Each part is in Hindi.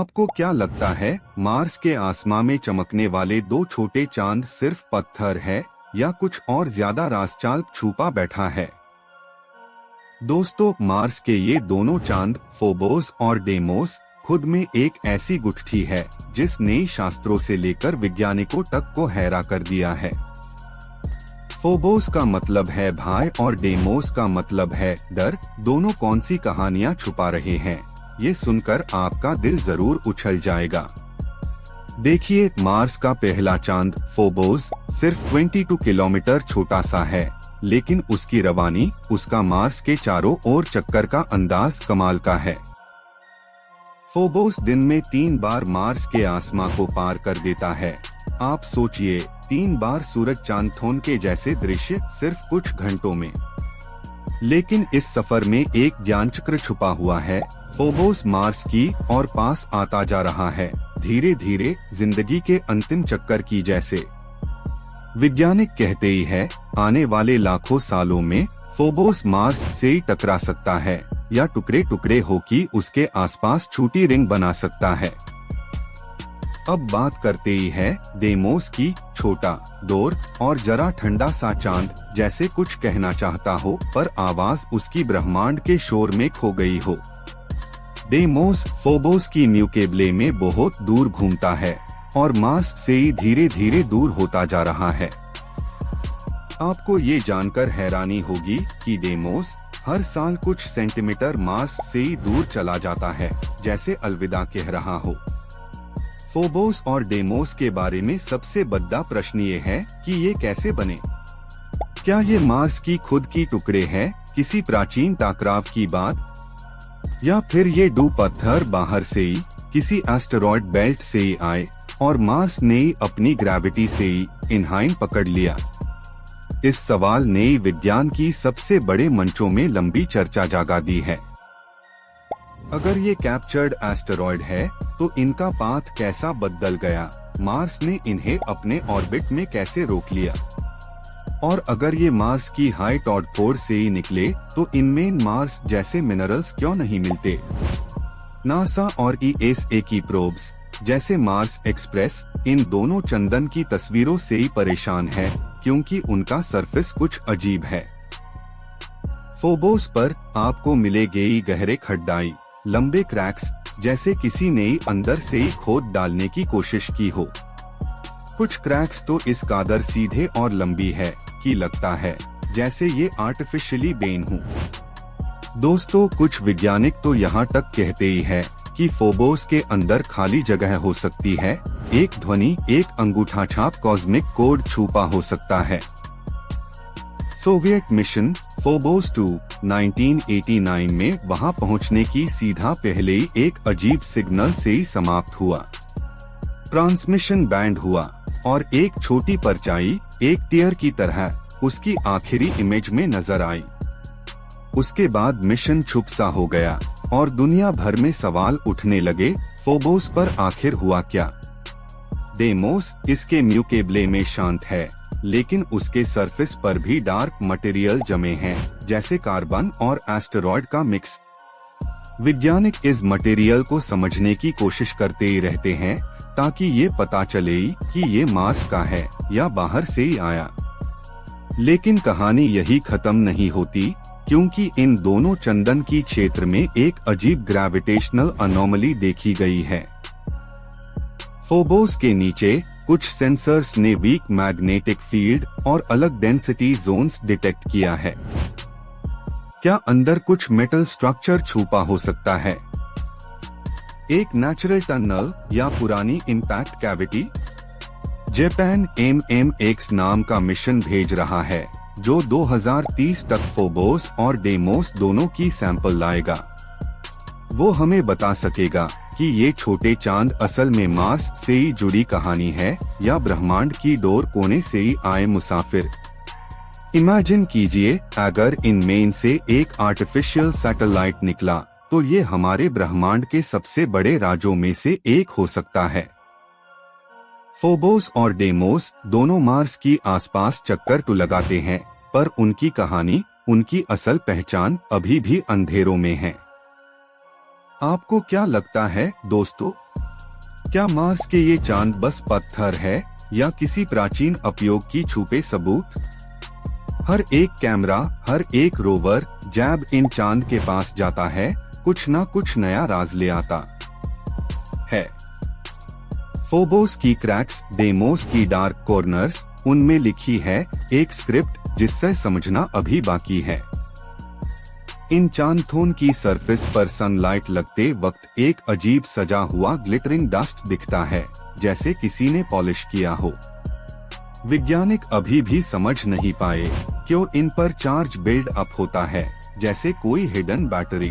आपको क्या लगता है मार्स के आसमां में चमकने वाले दो छोटे चांद सिर्फ पत्थर है या कुछ और ज्यादा राजचाल छुपा बैठा है? दोस्तों, मार्स के ये दोनों चांद फोबोस और डेमोस खुद में एक ऐसी गुत्थी है जिस नई शास्त्रों से लेकर वैज्ञानिकों तक को हैरान कर दिया है। फोबोस का मतलब है भय और डेमोस का मतलब है डर। दोनों कौन सी कहानियां छुपा रहे हैं, ये सुनकर आपका दिल जरूर उछल जाएगा। देखिए, मार्स का पहला चांद फोबोस सिर्फ 22 किलोमीटर छोटा सा है, लेकिन उसकी रवानी, उसका मार्स के चारों ओर चक्कर का अंदाज कमाल का है। फोबोस दिन में 3 बार मार्स के आसमां को पार कर देता है। आप सोचिए, 3 बार सूरज चांद थोन के जैसे दृश्य सिर्फ कुछ घंटों में। लेकिन इस सफर में एक ज्ञानचक्र छुपा हुआ है। फोबोस मार्स की और पास आता जा रहा है, धीरे धीरे जिंदगी के अंतिम चक्कर की जैसे। वैज्ञानिक कहते ही है, आने वाले लाखों सालों में फोबोस मार्स से टकरा सकता है या टुकड़े टुकड़े होकर उसके आसपास छोटी रिंग बना सकता है। अब बात करते ही है डेमोस की। छोटा, दूर और जरा ठंडा सा चांद, जैसे कुछ कहना चाहता हो पर आवाज उसकी ब्रह्मांड के शोर में खो गई हो। डेमोस फोबोस की म्यूकेबले में बहुत दूर घूमता है और मार्स से ही धीरे धीरे दूर होता जा रहा है। आपको ये जानकर हैरानी होगी कि डेमोस हर साल कुछ सेंटीमीटर मार्स से ही दूर चला जाता है, जैसे अलविदा कह रहा हो। फोबोस और डेमोस के बारे में सबसे बड़ा प्रश्न ये है कि ये कैसे बने। क्या ये मार्स की खुद की टुकड़े हैं, किसी प्राचीन टकराव की बात, या फिर ये दो पत्थर बाहर से ही किसी एस्टेरॉयड बेल्ट से ही आए और मार्स ने ही अपनी ग्रेविटी से ही इन्हें पकड़ लिया? इस सवाल ने विज्ञान की सबसे बड़े मंचों में लंबी चर्चा जगा दी है। अगर ये कैप्चर्ड एस्टेरॉयड है तो इनका पाथ कैसा बदल गया, मार्स ने इन्हें अपने ऑर्बिट में कैसे रोक लिया? और अगर ये मार्स की हाई टॉड कोर से ही निकले तो इनमें मार्स जैसे मिनरल्स क्यों नहीं मिलते? नासा और ESA की प्रोब्स जैसे मार्स एक्सप्रेस इन दोनों चंदन की तस्वीरों से ही परेशान है, क्योंकि उनका सरफेस कुछ अजीब है। फोबोस पर आपको मिलेंगे ही गहरे खड्डाई, लंबे क्रैक्स, जैसे किसी ने अंदर से ही खोद डालने की कोशिश की हो। कुछ क्रैक्स तो इस कादर सीधे और लंबी है कि लगता है जैसे ये आर्टिफिशियली बेन हो। दोस्तों, कुछ वैज्ञानिक तो यहाँ तक कहते ही है कि फोबोस के अंदर खाली जगह हो सकती है, एक ध्वनि, एक अंगूठा छाप कॉस्मिक कोड छुपा हो सकता है। सोवियत मिशन फोबोस 2 1989 में वहां पहुंचने की सीधा पहले ही एक अजीब सिग्नल से ही समाप्त हुआ। ट्रांसमिशन बैंड हुआ और एक छोटी परछाई, एक टीयर की तरह उसकी आखिरी इमेज में नजर आई। उसके बाद मिशन छुप सा हो गया और दुनिया भर में सवाल उठने लगे, फोबोस पर आखिर हुआ क्या? डेमोस इसके म्यूकेबले में शांत है, लेकिन उसके सरफेस पर भी डार्क मटेरियल जमे हैं, जैसे कार्बन और एस्टेरॉयड का मिक्स। वैज्ञानिक इस मटेरियल को समझने की कोशिश करते ही रहते हैं ताकि ये पता चले कि ये मार्स का है या बाहर से ही आया। लेकिन कहानी यही खत्म नहीं होती, क्योंकि इन दोनों चंदन की क्षेत्र में एक अजीब ग्रेविटेशनल अनोमली देखी गई है। फोबोस के नीचे कुछ सेंसर्स ने वीक मैग्नेटिक फील्ड और अलग डेंसिटी जोन्स डिटेक्ट किया है। क्या अंदर कुछ मेटल स्ट्रक्चर छुपा हो सकता है? एक नेचुरल टनल या पुरानी इम्पैक्ट कैविटी? जापान MMX नाम का मिशन भेज रहा है जो 2030 तक फोबोस और डेमोस दोनों की सैंपल लाएगा। वो हमें बता सकेगा कि ये छोटे चांद असल में मार्स से ही जुड़ी कहानी है या ब्रह्मांड की डोर कोने से ही आए मुसाफिर। इमेजिन कीजिए, अगर इनमें से एक आर्टिफिशियल सैटेलाइट निकला तो ये हमारे ब्रह्मांड के सबसे बड़े राजों में से एक हो सकता है। फोबोस और डेमोस दोनों मार्स की आसपास चक्कर तो लगाते हैं, पर उनकी कहानी, उनकी असल पहचान अभी भी अंधेरों में है। आपको क्या लगता है दोस्तों? क्या मार्स के ये चांद बस पत्थर है या किसी प्राचीन उपयोग की छुपे सबूत? हर एक कैमरा, हर एक रोवर जब इन चांद के पास जाता है, कुछ ना कुछ नया राज ले आता है। फोबोस की क्रैक्स, डेमोस की डार्क कॉर्नर्स, उनमें लिखी है एक स्क्रिप्ट जिससे समझना अभी बाकी है। इन चांदथोन की सरफेस पर सनलाइट लगते वक्त एक अजीब सजा हुआ ग्लिटरिंग डस्ट दिखता है, जैसे किसी ने पॉलिश किया हो। वैज्ञानिक अभी भी समझ नहीं पाए क्यों इन पर चार्ज बिल्ड अप होता है, जैसे कोई हिडन बैटरी।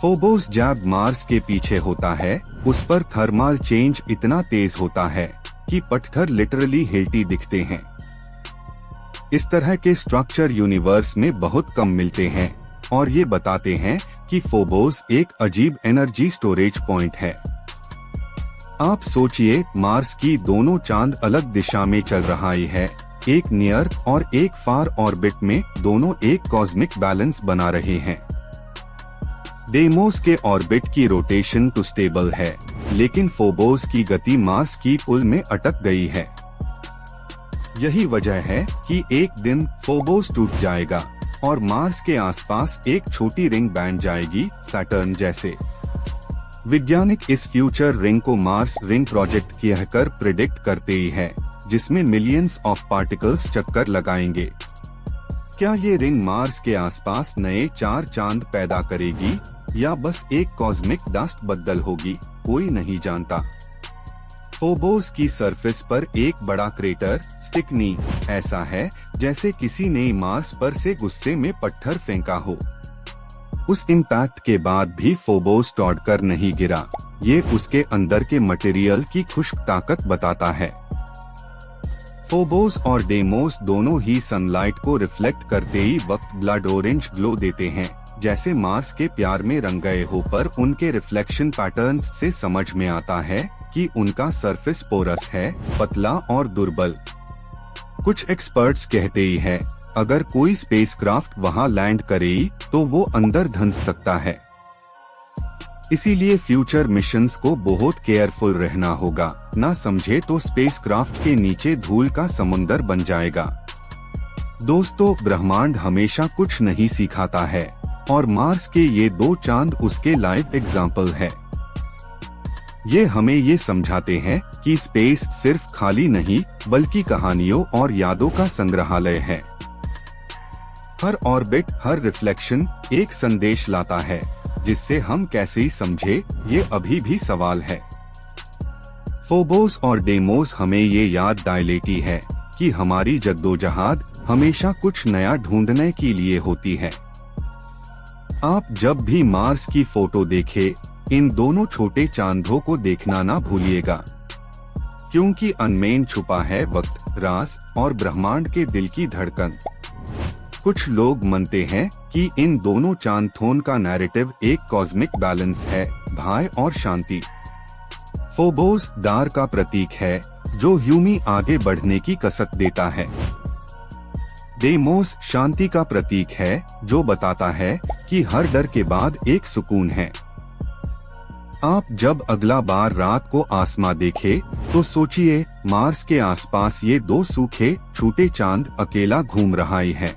फोबोस जब मार्स के पीछे होता है, उस पर थर्मल चेंज इतना तेज होता है कि पत्थर लिटरली हिलती दिखते हैं। इस तरह के स्ट्रक्चर यूनिवर्स में बहुत कम मिलते हैं और ये बताते हैं कि फोबोस एक अजीब एनर्जी स्टोरेज पॉइंट है। आप सोचिए, मार्स की दोनों चांद अलग दिशा में चल रहा है, एक नियर और एक फार ऑर्बिट में, दोनों एक कॉस्मिक बैलेंस बना रहे हैं। डेमोस के ऑर्बिट की रोटेशन तो स्टेबल है, लेकिन फोबोस की गति मार्स की पुल में अटक गई है। यही वजह है कि एक दिन फोबोस टूट जाएगा और मार्स के आसपास एक छोटी रिंग बन जाएगी, सैटर्न जैसे। वैज्ञानिक इस फ्यूचर रिंग को मार्स रिंग प्रोजेक्ट कहकर प्रिडिक्ट करते ही है, जिसमें मिलियंस ऑफ पार्टिकल्स चक्कर लगाएंगे। क्या ये रिंग मार्स के आसपास नए 4 चांद पैदा करेगी या बस एक कॉस्मिक डस्ट बदल होगी, कोई नहीं जानता। फोबोस की सरफेस पर एक बड़ा क्रेटर, स्टिकनी, ऐसा है जैसे किसी ने मार्स पर से गुस्से में पत्थर फेंका हो। उस इम्पैक्ट के बाद भी फोबोस टूटकर नहीं गिरा, ये उसके अंदर के मटेरियल की खुश्क ताकत बताता है। फोबोस और डेमोस दोनों ही सनलाइट को रिफ्लेक्ट करते ही वक्त ब्लड ऑरेंज ग्लो देते हैं, जैसे मार्स के प्यार में रंग गए हो, पर उनके रिफ्लेक्शन पैटर्न्स से समझ में आता है कि उनका सरफेस पोरस है, पतला और दुर्बल। कुछ एक्सपर्ट्स कहते ही है अगर कोई स्पेसक्राफ्ट वहां लैंड करे तो वो अंदर धंस सकता है। इसीलिए फ्यूचर मिशंस को बहुत केयरफुल रहना होगा, ना समझे तो स्पेसक्राफ्ट के नीचे धूल का समुंदर बन जाएगा। दोस्तों, ब्रह्मांड हमेशा कुछ नहीं सिखाता है और मार्स के ये 2 चांद उसके लाइव एग्जाम्पल है। ये हमें ये समझाते हैं कि स्पेस सिर्फ खाली नहीं बल्कि कहानियों और यादों का संग्रहालय है। हर ऑर्बिट, हर रिफ्लेक्शन एक संदेश लाता है, जिससे हम कैसे ही समझे ये अभी भी सवाल है। फोबोस और डेमोस हमें ये याद दिलाती है कि हमारी जद्दोजहद हमेशा कुछ नया ढूंढने के लिए होती है। आप जब भी मार्स की फोटो देखे, इन दोनों छोटे चांदों को देखना ना भूलिएगा, क्योंकि अनमेन छुपा है वक्त, राज और ब्रह्मांड के दिल की धड़कन। कुछ लोग मानते हैं कि इन दोनों चांदथोन का नैरेटिव एक कॉस्मिक बैलेंस है, भय और शांति। फोबोस दार का प्रतीक है जो ह्यूमी आगे बढ़ने की कसक देता है। डेमोस शांति का प्रतीक है जो बताता है कि हर डर के बाद एक सुकून है। आप जब अगला बार रात को आसमां देखे तो सोचिए मार्स के आसपास ये 2 सूखे छोटे चांद अकेला घूम रहा है।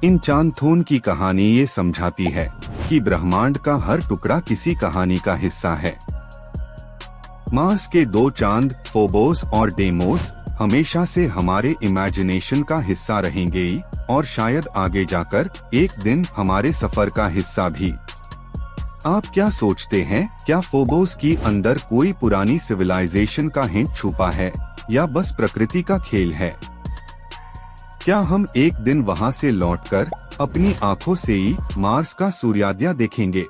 इन चांदथोन की कहानी ये समझाती है कि ब्रह्मांड का हर टुकड़ा किसी कहानी का हिस्सा है। मार्स के 2 चांद, फोबोस और डेमोस, हमेशा से हमारे इमेजिनेशन का हिस्सा रहेंगे और शायद आगे जाकर एक दिन हमारे सफर का हिस्सा भी। आप क्या सोचते हैं, क्या फोबोस की अंदर कोई पुरानी सिविलाइजेशन का हिंट छुपा है या बस प्रकृति का खेल है? क्या हम एक दिन वहां से लौटकर अपनी आंखों से ही मार्स का सूर्योदय देखेंगे?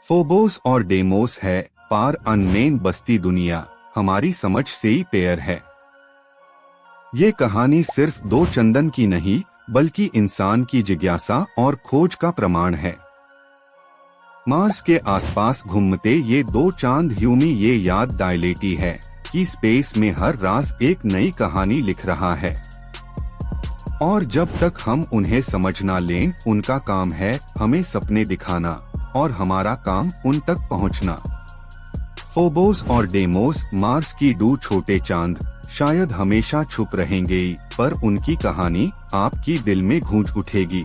फोबोस और डेमोस है पार अनमेन बस्ती दुनिया, हमारी समझ से ही पेयर है। ये कहानी सिर्फ 2 चंदन की नहीं बल्कि इंसान की जिज्ञासा और खोज का प्रमाण है। मार्स के आसपास घूमते ये 2 चांद ह्यूमी ये याद दिलाती है कि स्पेस में हर राज एक नई कहानी लिख रहा है, और जब तक हम उन्हें समझ ना लें, उनका काम है हमें सपने दिखाना और हमारा काम उन तक पहुंचना। फोबोस और डेमोस मार्स की दो छोटे चांद शायद हमेशा छुप रहेंगे, पर उनकी कहानी आपकी दिल में गूंज उठेगी।